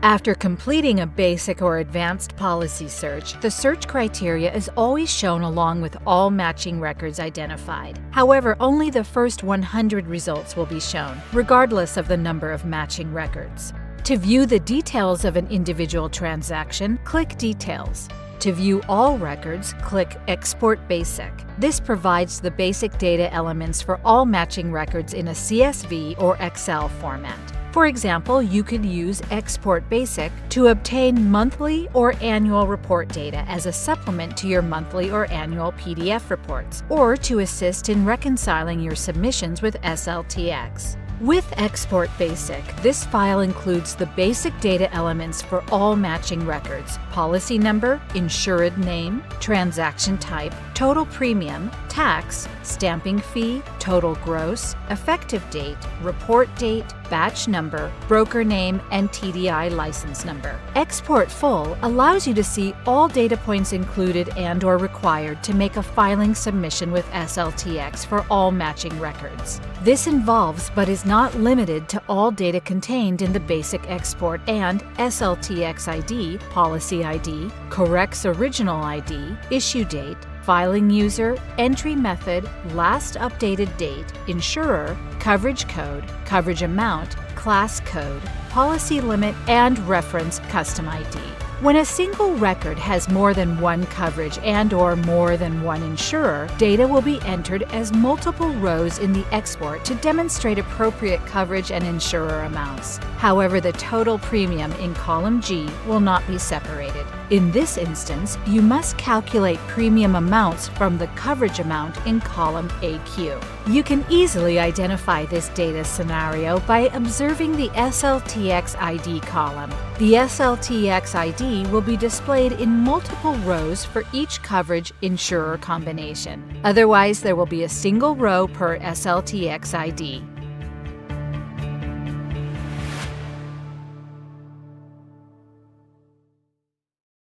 After completing a basic or advanced policy search, the search criteria is always shown along with all matching records identified. However, only the first 100 results will be shown, regardless of the number of matching records. To view the details of an individual transaction, click Details. To view all records, click Export Basic. This provides the basic data elements for all matching records in a CSV or Excel format. For example, you could use Export Basic to obtain monthly or annual report data as a supplement to your monthly or annual PDF reports, or to assist in reconciling your submissions with SLTX. With Export Basic, this file includes the basic data elements for all matching records: policy number, insured name, transaction type, total premium, tax, stamping fee, total gross, effective date, report date, batch number, broker name, and TDI license number. Export Full allows you to see all data points included and/or required to make a filing submission with SLTX for all matching records. This involves but is not limited to all data contained in the basic export and SLTX ID, policy ID, corrects original ID, issue date, filing user, entry method, last updated date, insurer, coverage code, coverage amount, class code, policy limit, and reference custom ID. When a single record has more than one coverage and/or more than one insurer, data will be entered as multiple rows in the export to demonstrate appropriate coverage and insurer amounts. However, the total premium in column G will not be separated. In this instance, you must calculate premium amounts from the coverage amount in column AQ. You can easily identify this data scenario by observing the SLTX ID column. The SLTX ID will be displayed in multiple rows for each coverage insurer combination. Otherwise, there will be a single row per SLTX ID.